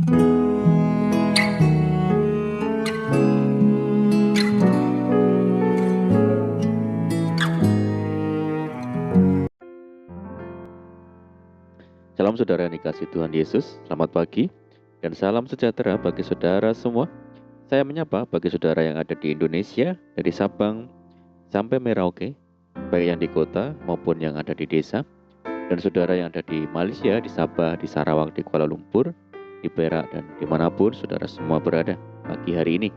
Salam saudara yang dikasihi Tuhan Yesus, selamat pagi dan salam sejahtera bagi saudara semua. Saya menyapa bagi saudara yang ada di Indonesia, dari Sabang sampai Merauke, baik yang di kota maupun yang ada di desa, dan saudara yang ada di Malaysia, di Sabah, di Sarawak, di Kuala Lumpur, di Perak, dan dimanapun saudara semua berada pagi hari ini.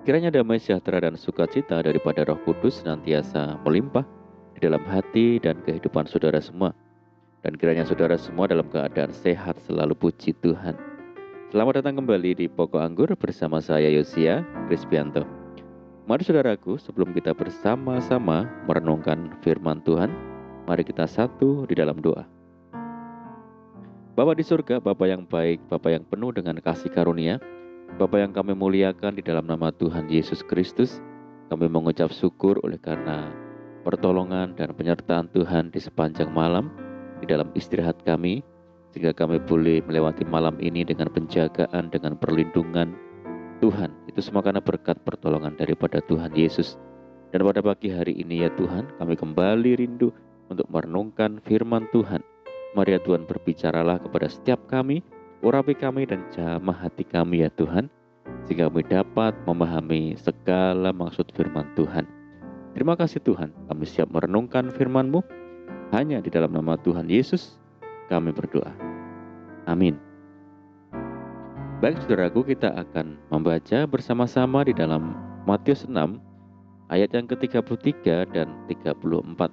Kiranya damai sejahtera dan sukacita daripada Roh Kudus senantiasa melimpah di dalam hati dan kehidupan saudara semua. Dan kiranya saudara semua dalam keadaan sehat selalu, puji Tuhan. Selamat datang kembali di Pokok Anggur bersama saya Yosia Krispianto. Mari saudaraku, sebelum kita bersama-sama merenungkan firman Tuhan, mari kita satu di dalam doa. Bapa di surga, Bapa yang baik, Bapa yang penuh dengan kasih karunia, Bapa yang kami muliakan di dalam nama Tuhan Yesus Kristus, kami mengucap syukur oleh karena pertolongan dan penyertaan Tuhan di sepanjang malam, di dalam istirahat kami, sehingga kami boleh melewati malam ini dengan penjagaan, dengan perlindungan Tuhan. Itu semua karena berkat pertolongan daripada Tuhan Yesus. Dan pada pagi hari ini ya Tuhan, kami kembali rindu untuk merenungkan firman Tuhan. Mari ya Tuhan, berbicaralah kepada setiap kami, urapi kami dan jamah hati kami ya Tuhan, sehingga kami dapat memahami segala maksud firman Tuhan. Terima kasih Tuhan, kami siap merenungkan firman-Mu. Hanya di dalam nama Tuhan Yesus kami berdoa. Amin. Baik saudaraku, kita akan membaca bersama-sama di dalam Matius 6 ayat yang ke-33 dan 34.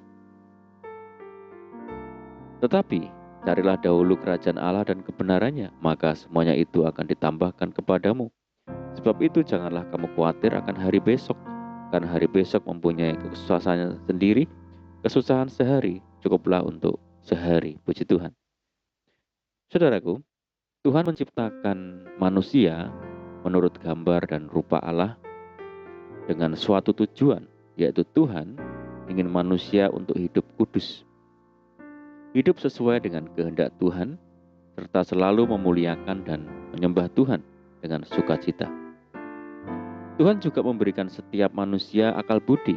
Tetapi carilah dahulu kerajaan Allah dan kebenarannya, maka semuanya itu akan ditambahkan kepadamu. Sebab itu janganlah kamu khawatir akan hari besok, karena hari besok mempunyai kesusahannya sendiri. Kesusahan sehari cukuplah untuk sehari. Puji Tuhan. Saudaraku, Tuhan menciptakan manusia menurut gambar dan rupa Allah dengan suatu tujuan, yaitu Tuhan ingin manusia untuk hidup kudus, hidup sesuai dengan kehendak Tuhan, serta selalu memuliakan dan menyembah Tuhan dengan sukacita. Tuhan juga memberikan setiap manusia akal budi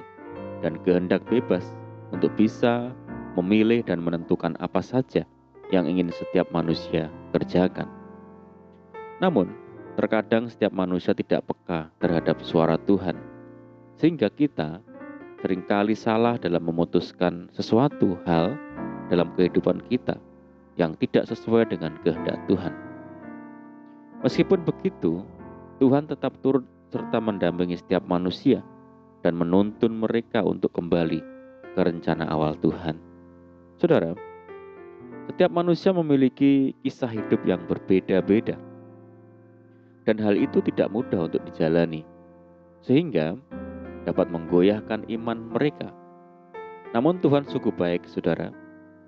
dan kehendak bebas untuk bisa memilih dan menentukan apa saja yang ingin setiap manusia kerjakan. Namun, terkadang setiap manusia tidak peka terhadap suara Tuhan, sehingga kita seringkali salah dalam memutuskan sesuatu hal dalam kehidupan kita yang tidak sesuai dengan kehendak Tuhan. Meskipun begitu, Tuhan tetap turut serta mendampingi setiap manusia dan menuntun mereka untuk kembali ke rencana awal Tuhan. Saudara, setiap manusia memiliki kisah hidup yang berbeda-beda, dan hal itu tidak mudah untuk dijalani, sehingga dapat menggoyahkan iman mereka. Namun Tuhan sungguh baik, saudara.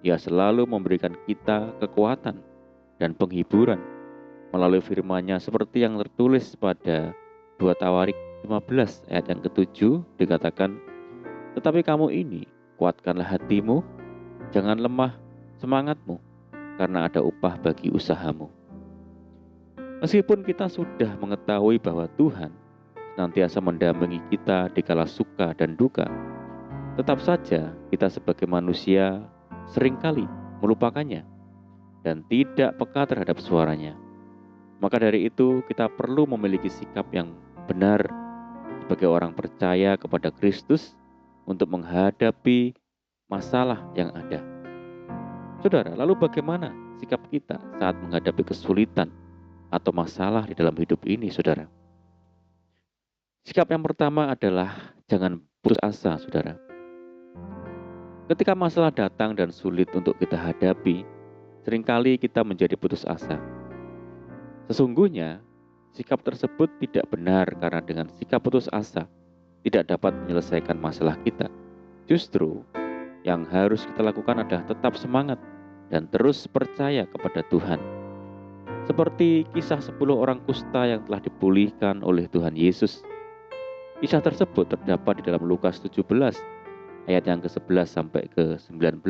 Ia selalu memberikan kita kekuatan dan penghiburan melalui firman-Nya, seperti yang tertulis pada 2 Tawarik 15 ayat yang ke-7 dikatakan, tetapi kamu ini, kuatkanlah hatimu, jangan lemah semangatmu, karena ada upah bagi usahamu. Meskipun kita sudah mengetahui bahwa Tuhan senantiasa mendampingi kita di kala suka dan duka, tetap saja kita sebagai manusia seringkali melupakannya dan tidak peka terhadap suaranya. Maka dari itu kita perlu memiliki sikap yang benar sebagai orang percaya kepada Kristus untuk menghadapi masalah yang ada. Saudara, lalu bagaimana sikap kita saat menghadapi kesulitan atau masalah di dalam hidup ini, saudara? Sikap yang pertama adalah jangan putus asa, saudara. Ketika masalah datang dan sulit untuk kita hadapi, seringkali kita menjadi putus asa. Sesungguhnya, sikap tersebut tidak benar, karena dengan sikap putus asa tidak dapat menyelesaikan masalah kita. Justru yang harus kita lakukan adalah tetap semangat dan terus percaya kepada Tuhan. Seperti kisah 10 orang kusta yang telah dipulihkan oleh Tuhan Yesus. Kisah tersebut terdapat di dalam Lukas 17 ayat yang ke-11 sampai ke-19.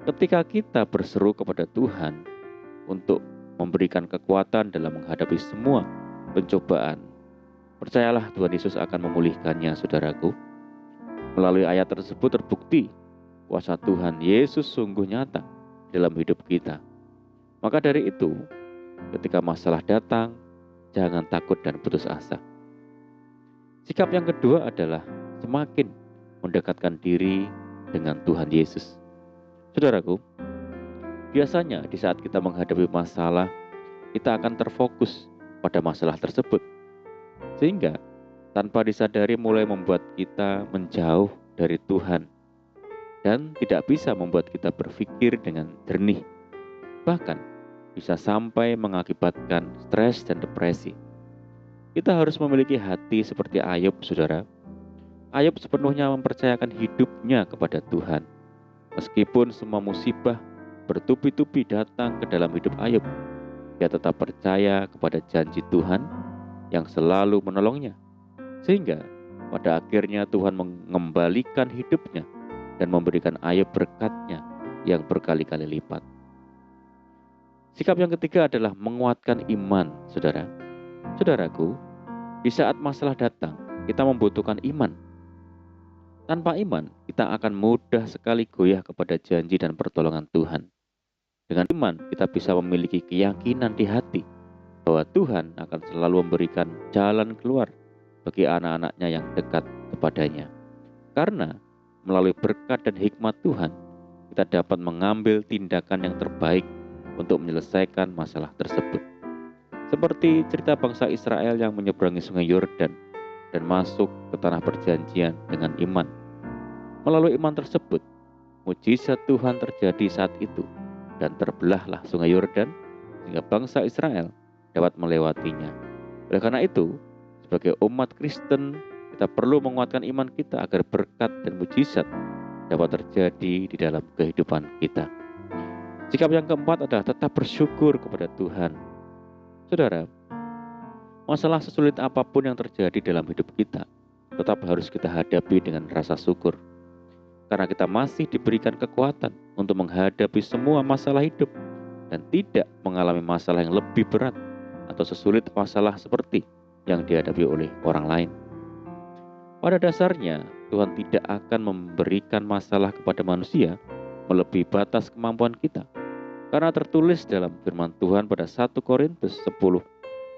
Ketika kita berseru kepada Tuhan untuk memberikan kekuatan dalam menghadapi semua pencobaan. Percayalah Tuhan Yesus akan memulihkannya, saudaraku. Melalui ayat tersebut terbukti kuasa Tuhan Yesus sungguh nyata dalam hidup kita. Maka dari itu, ketika masalah datang, jangan takut dan putus asa. Sikap yang kedua adalah semakin mendekatkan diri dengan Tuhan Yesus. Saudaraku, biasanya di saat kita menghadapi masalah, kita akan terfokus pada masalah tersebut. Sehingga tanpa disadari mulai membuat kita menjauh dari Tuhan dan tidak bisa membuat kita berpikir dengan jernih. Bahkan bisa sampai mengakibatkan stres dan depresi. Kita harus memiliki hati seperti Ayub, saudara. Ayub sepenuhnya mempercayakan hidupnya kepada Tuhan. Meskipun semua musibah bertubi-tubi datang ke dalam hidup Ayub, dia tetap percaya kepada janji Tuhan yang selalu menolongnya. Sehingga pada akhirnya Tuhan mengembalikan hidupnya dan memberikan Ayub berkatnya yang berkali-kali lipat. Sikap yang ketiga adalah menguatkan iman, saudara. Saudaraku, di saat masalah datang, kita membutuhkan iman. Tanpa iman, kita akan mudah sekali goyah kepada janji dan pertolongan Tuhan. Dengan iman, kita bisa memiliki keyakinan di hati bahwa Tuhan akan selalu memberikan jalan keluar bagi anak-anaknya yang dekat kepadanya. Karena melalui berkat dan hikmat Tuhan, kita dapat mengambil tindakan yang terbaik untuk menyelesaikan masalah tersebut. Seperti cerita bangsa Israel yang menyeberangi sungai Yordan dan masuk ke tanah perjanjian dengan iman. Melalui iman tersebut, mujizat Tuhan terjadi saat itu dan terbelahlah sungai Yordan sehingga bangsa Israel dapat melewatinya. Oleh karena itu, sebagai umat Kristen, kita perlu menguatkan iman kita agar berkat dan mujizat dapat terjadi di dalam kehidupan kita. Sikap yang keempat adalah tetap bersyukur kepada Tuhan. Saudara, masalah sesulit apapun yang terjadi dalam hidup kita, tetap harus kita hadapi dengan rasa syukur. Karena kita masih diberikan kekuatan untuk menghadapi semua masalah hidup dan tidak mengalami masalah yang lebih berat atau sesulit masalah seperti yang dihadapi oleh orang lain. Pada dasarnya, Tuhan tidak akan memberikan masalah kepada manusia melebihi batas kemampuan kita. Karena tertulis dalam firman Tuhan pada 1 Korintus 10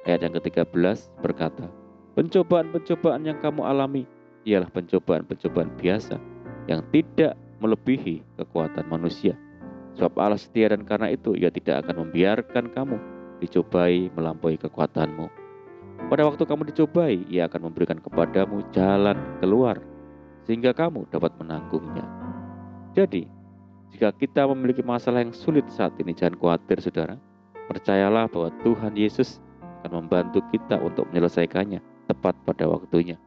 ayat yang ke-13 berkata, pencobaan-pencobaan yang kamu alami ialah pencobaan-pencobaan biasa yang tidak melebihi kekuatan manusia. Sebab Allah setia dan karena itu Ia tidak akan membiarkan kamu dicobai melampaui kekuatanmu. Pada waktu kamu dicobai, Ia akan memberikan kepadamu jalan keluar sehingga kamu dapat menanggungnya. Jadi, jika kita memiliki masalah yang sulit saat ini, jangan khawatir, saudara. Percayalah bahwa Tuhan Yesus akan membantu kita untuk menyelesaikannya tepat pada waktunya.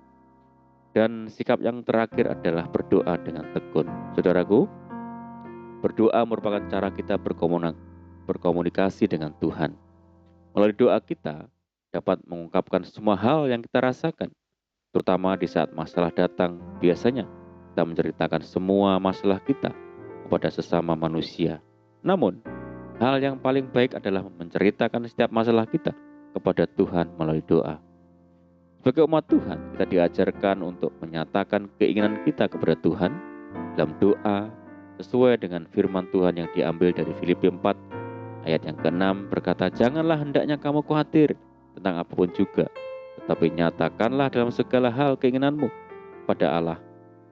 Dan sikap yang terakhir adalah berdoa dengan tekun. Saudaraku, berdoa merupakan cara kita berkomunikasi dengan Tuhan. Melalui doa kita dapat mengungkapkan semua hal yang kita rasakan, terutama di saat masalah datang. Biasanya kita menceritakan semua masalah kita kepada sesama manusia. Namun, hal yang paling baik adalah menceritakan setiap masalah kita kepada Tuhan melalui doa. Sebagai umat Tuhan, kita diajarkan untuk menyatakan keinginan kita kepada Tuhan dalam doa sesuai dengan firman Tuhan yang diambil dari Filipi 4 ayat yang ke-6 berkata, janganlah hendaknya kamu khawatir tentang apapun juga, tetapi nyatakanlah dalam segala hal keinginanmu pada Allah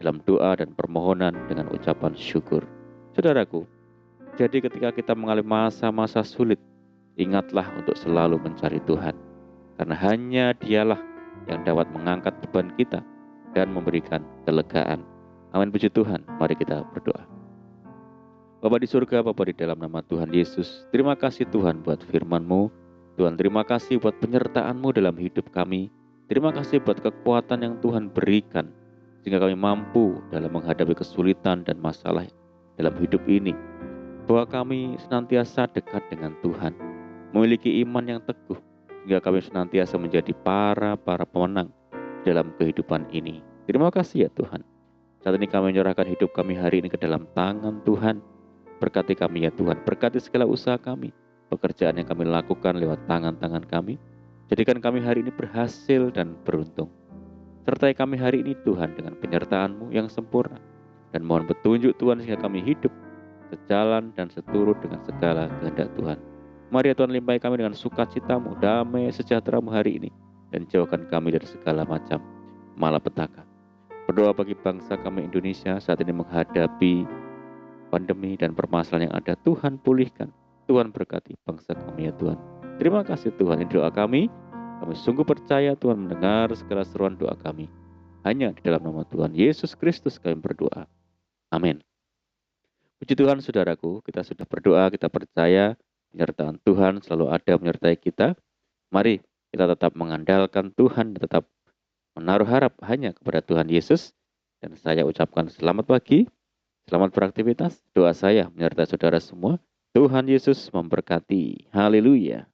dalam doa dan permohonan dengan ucapan syukur. Saudaraku, jadi ketika kita mengalami masa-masa sulit, ingatlah untuk selalu mencari Tuhan. Karena hanya Dialah yang dapat mengangkat beban kita dan memberikan kelegaan. Amin, puji Tuhan. Mari kita berdoa. Bapa di surga, Bapa di dalam nama Tuhan Yesus, terima kasih Tuhan buat firman-Mu. Tuhan, terima kasih buat penyertaan-Mu dalam hidup kami. Terima kasih buat kekuatan yang Tuhan berikan, sehingga kami mampu dalam menghadapi kesulitan dan masalah dalam hidup ini, bahwa kami senantiasa dekat dengan Tuhan, memiliki iman yang teguh, sehingga kami senantiasa menjadi para pemenang dalam kehidupan ini. Terima kasih ya Tuhan. Saat ini kami menyerahkan hidup kami hari ini ke dalam tangan Tuhan. Berkati kami ya Tuhan, berkati segala usaha kami, pekerjaan yang kami lakukan lewat tangan-tangan kami. Jadikan kami hari ini berhasil dan beruntung. Sertai kami hari ini Tuhan dengan penyertaan-Mu yang sempurna. Dan mohon petunjuk Tuhan sehingga kami hidup sejalan dan seturut dengan segala kehendak Tuhan. Mari ya Tuhan, limpahi kami dengan sukacita-Mu, damai sejahtera-Mu hari ini. Dan jauhkan kami dari segala macam malapetaka. Berdoa bagi bangsa kami Indonesia saat ini menghadapi pandemi dan permasalahan yang ada. Tuhan pulihkan, Tuhan berkati bangsa kami ya Tuhan. Terima kasih Tuhan, ini doa kami. Kami sungguh percaya Tuhan mendengar segala seruan doa kami. Hanya di dalam nama Tuhan Yesus Kristus kami berdoa. Amin. Puji Tuhan saudaraku, kita sudah berdoa, kita percaya penyertaan Tuhan selalu ada menyertai kita. Mari kita tetap mengandalkan Tuhan, tetap menaruh harap hanya kepada Tuhan Yesus. Dan saya ucapkan selamat pagi, selamat beraktivitas. Doa saya menyertai saudara semua. Tuhan Yesus memberkati. Haleluya.